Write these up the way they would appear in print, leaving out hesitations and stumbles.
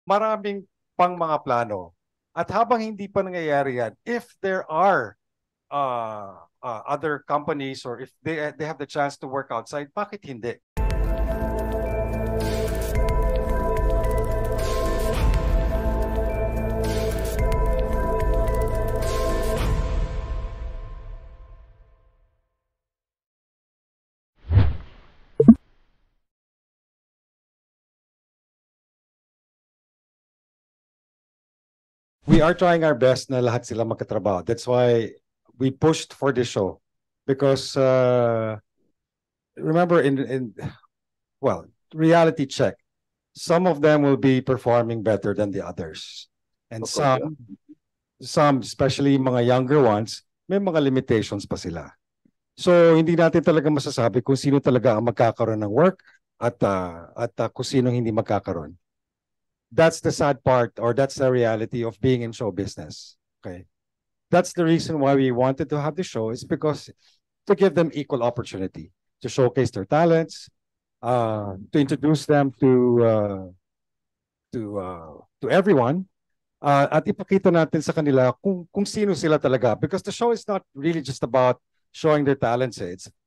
maraming pang mga plano. At habang hindi pa nangyayari yan, if there are other companies or if they have the chance to work outside, bakit hindi? We are trying our best na lahat sila magkatrabaho. That's why we pushed for this show. Because remember well, reality check. Some of them will be performing better than the others. And some, especially mga younger ones, may mga limitations pa sila. So hindi natin talaga masasabi kung sino talaga ang magkakaroon ng work at kung sino hindi magkakaroon. That's the sad part, or that's the reality of being in show business. Okay, that's the reason why we wanted to have the show, is because to give them equal opportunity to showcase their talents, to introduce them to everyone, at ipakita natin sa kanila kung sino sila talaga. Because the show is not really just about showing their talents.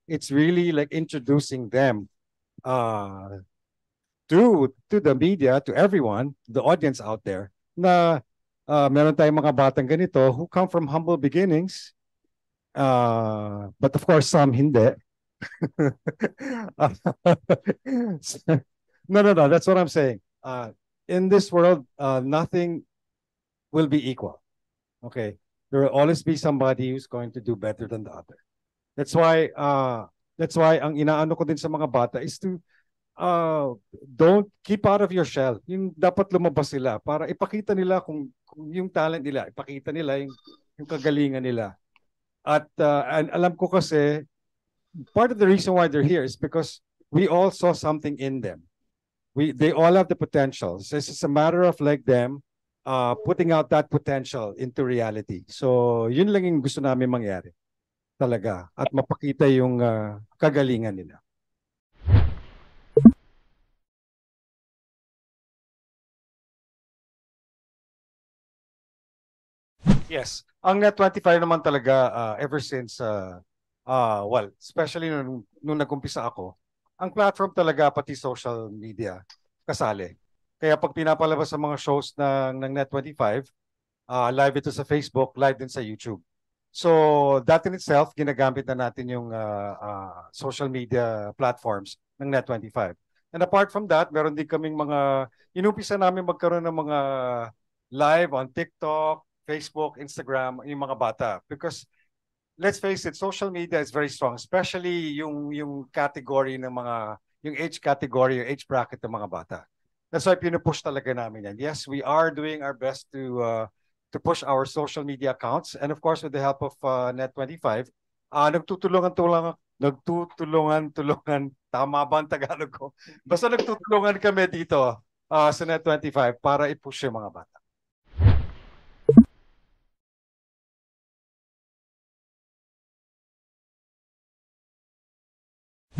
It's really like introducing them to the media, to everyone, the audience out there, na meron tayong mga batang ganito who come from humble beginnings, but of course some hindi. No, that's what I'm saying. In this world, nothing will be equal. Okay, there will always be somebody who's going to do better than the other. That's why ang inaano ko din sa mga bata is to don't keep out of your shell. Yung dapat lumabas sila para ipakita nila kung yung talent nila, ipakita nila yung kagalingan nila. At alam ko kasi part of the reason why they're here is because we all saw something in them. They all have the potential. So it's just a matter of like them putting out that potential into reality. So yun lang yung gusto namin mangyari talaga, at mapakita yung kagalingan nila. Yes. Ang Net25 naman talaga, ever since, well, especially nung nag-umpisa ako, ang platform talaga, pati social media, kasali. Kaya pag pinapalabas sa mga shows ng Net25, live ito sa Facebook, live din sa YouTube. So, that in itself, ginagamit na natin yung social media platforms ng Net25. And apart from that, meron din kaming mga, inumpisa namin magkaroon ng mga live on TikTok, Facebook, Instagram, yung mga bata. Because let's face it, social media is very strong, especially yung category ng mga, yung age category, yung age bracket ng mga bata. That's why pinupush talaga namin yan. Yes, we are doing our best to push our social media accounts. And of course, with the help of Net25, nagtutulungan, tama ba ang Tagalog ko? Basta nagtutulungan kami dito sa Net25 para i-push yung mga bata.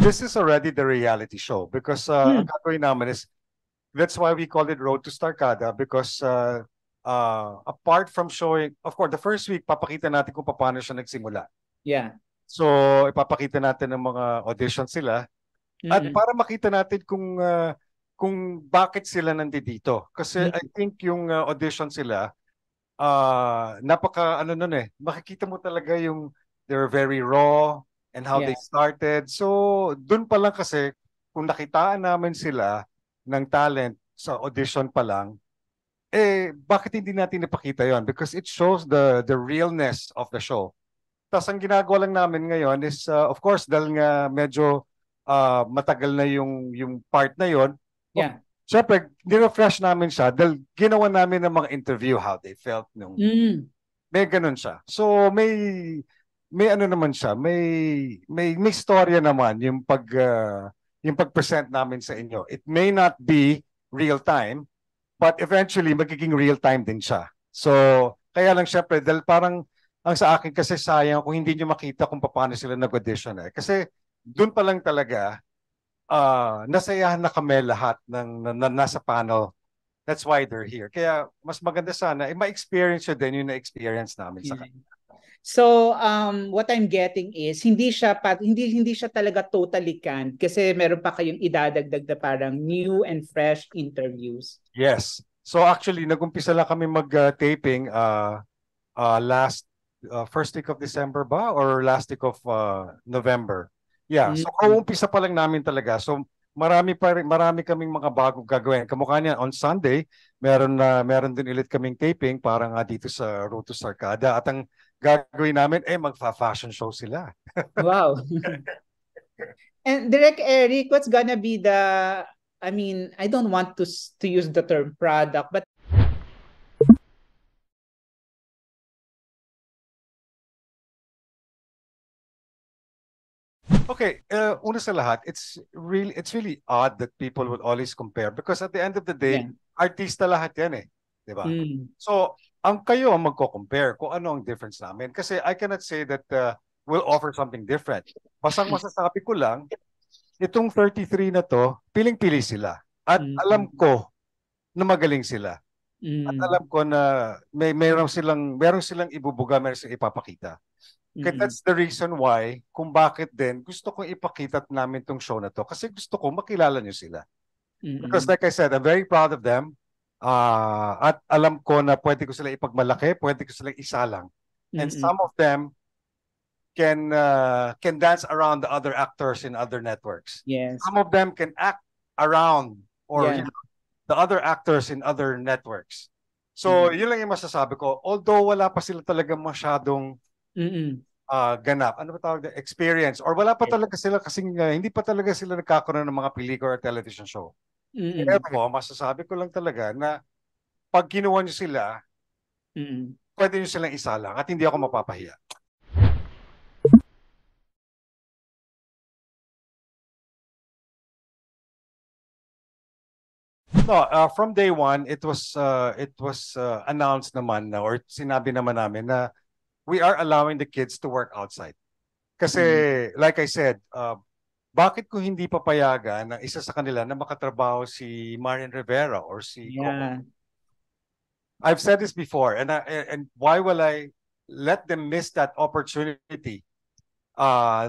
This is already the reality show because ang gagawin namin is, that's why we call it Road to Starcada, because apart from showing, of course, the first week, papakita natin kung paano siya nagsimula. Yeah. So, ipapakita natin ng mga auditions sila. At para makita natin kung bakit sila nandito. Kasi I think yung audition sila, makikita mo talaga yung they're very raw and how they started. So, dun pa lang kasi, kung nakitaan namin sila ng talent sa audition pa lang, bakit hindi natin ipakita yon? Because it shows the realness of the show. Tapos ang ginagawa lang namin ngayon is, of course, dahil nga medyo matagal na yung part na yon. Yeah. Siyempre, nirefresh namin siya dahil ginawa namin ng mga interview how they felt nung may ganun siya. So may ano naman siya, may storya naman yung pag-present namin sa inyo. It may not be real time, but eventually magiging real time din siya. So kaya lang syempre dahil parang ang sa akin kasi sayang kung hindi niyo makita kung paano sila nag-audition kasi doon pa lang talaga nasayahan na kami lahat ng nasa panel That's why they're here. Kaya mas maganda sana, ma-experience yun din yung na-experience namin sa kanila. So, what I'm getting is hindi siya talaga totally canned kasi meron pa kayong idadagdag na parang new and fresh interviews. Yes. So actually, nag-umpisa lang kami mag-taping last first week of December ba or last week of November. Yeah, so umpisa pa lang namin talaga. So marami kaming mga bagong gagawin. Kamukha niyan on Sunday, meron din ulit kaming taping para nga dito sa Road to Sarcada at ang gagawin namin magfa-fashion show sila. Wow. And Direct Eric, what's gonna be the, I mean, I don't want to use the term product, but okay, una sa lahat, it's really odd that people would always compare because at the end of the day, artista lahat yan eh, 'di ba? So, kayo ang magko-compare kung ano ang difference namin kasi I cannot say that we'll offer something different. Basang masasabi ko lang, itong 33 na to, piling-pili sila. At alam ko na magaling sila. At alam ko na meron silang ibubuga, meron silang ipapakita. Kaya that's the reason why kung bakit din gusto kong ipakita namin tong show na to kasi gusto ko makilala nyo sila. Because like I said, I'm very proud of them. At alam ko na pwede ko sila ipagmalaki, pwede ko sila isalang. And some of them can dance around the other actors in other networks. yes. Some of them can act around or the other actors in other networks. So, yun lang yung masasabi ko. Although wala pa sila talaga masyadong ganap, ano ba tawag na? Experience. Or wala pa talaga sila kasing hindi pa talaga sila nagkakaroon ng mga pelikula or television show. Pero masasabi ko lang talaga na pag ginawa nyo sila, pwede nyo silang isalang at hindi ako mapapahiya. No, from day one, it was announced naman na, or sinabi naman namin na we are allowing the kids to work outside. Kasi, like I said, bakit ko hindi papayagan ng isa sa kanila na makatrabaho si Marian Rivera or si Coco? I've said this before, and why will I let them miss that opportunity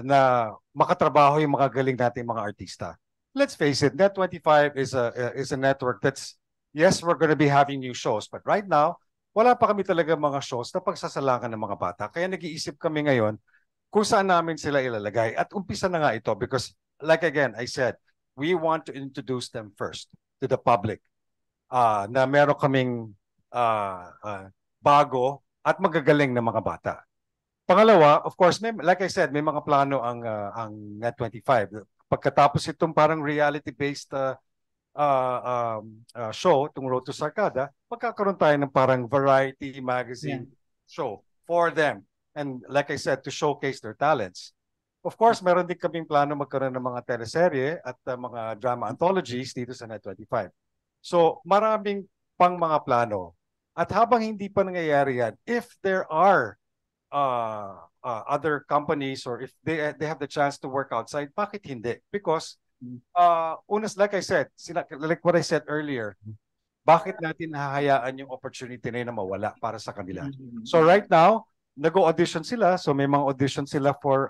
na makatrabaho yung mga galing nating mga artista? Let's face it, Net25 is a network that's, yes, we're going to be having new shows, but right now, wala pa kami talaga mga shows na pagsasalangan ng mga bata. Kaya nag-iisip kami ngayon kung saan namin sila ilalagay. At umpisa na nga ito because, like again, I said, we want to introduce them first to the public na meron kaming bago at magagaling na mga bata. Pangalawa, of course, like I said, may mga plano ang Net25. Pagkatapos itong parang reality-based show, itong Road to Sarcada, magkakaroon tayo ng parang variety magazine show for them. And like I said, to showcase their talents. Of course, meron din kaming plano magkaroon ng mga teleserye at mga drama anthologies dito sa Net25. So, maraming pang mga plano. At habang hindi pa nangyayari yan, if there are other companies or if they have the chance to work outside, bakit hindi? Because unas, like I said, like what I said earlier, bakit natin hahayaan yung opportunity na yun na mawala para sa kanila? So right now, nag-audition sila. So may mga audition sila for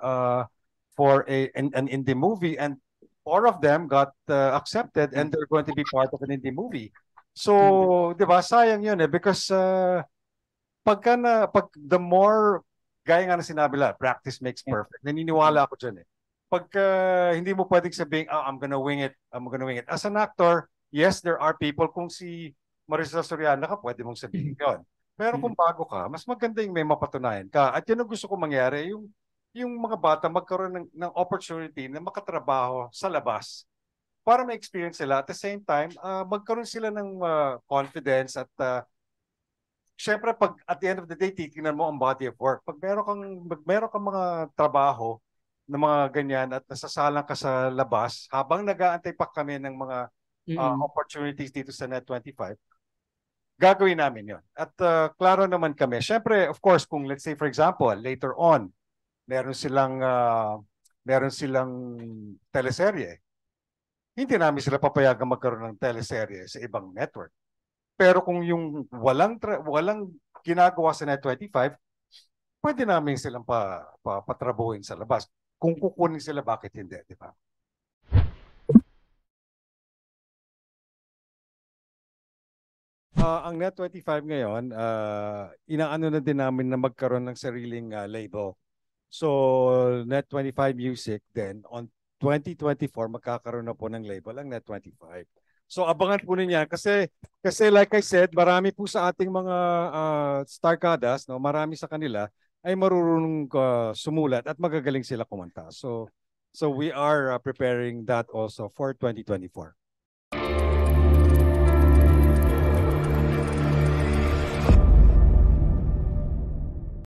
an indie movie, and 4 of them got accepted and they're going to be part of an indie movie. So, di ba, sayang yun eh because pag the more, gaya nga na sinabi lang, practice makes perfect. Naniniwala ako dyan eh. Pag hindi mo pwedeng sabihin, I'm gonna wing it, I'm gonna wing it. As an actor, yes, there are people, kung si Maricel Soriano ka, pwede mong sabihin yun. Pero kung bago ka, mas maganda yung may mapatunayan ka. At yun ang gusto ko mangyari, yung mga bata magkaroon ng opportunity na makatrabaho sa labas para ma-experience sila. At the same time, magkaroon sila ng confidence at syempre, pag at the end of the day, titingnan mo ang body of work. Pag meron kang mga trabaho na mga ganyan at nasasalang ka sa labas, habang nag-aantay pa kami ng mga opportunities dito sa Net25, gagawin namin yon. At klaro naman kami. Syempre, of course, kung let's say, for example, later on, meron silang teleserye, hindi namin sila papayagang magkaroon ng teleserye sa ibang network. Pero kung yung walang ginagawa sa Net25, pwede namin silang patrabuhin sa labas. Kung kukunin sila, bakit hindi, di ba? Ang Net25 ngayon, inaano na din namin na magkaroon ng sariling label. So, Net25 Music then on 2024 magkakaroon na po ng label ang Net25. So, abangan po niya kasi like I said, marami po sa ating mga starkadas, no, marami sa kanila ay marunong sumulat at magagaling sila kumanta. So we are preparing that also for 2024.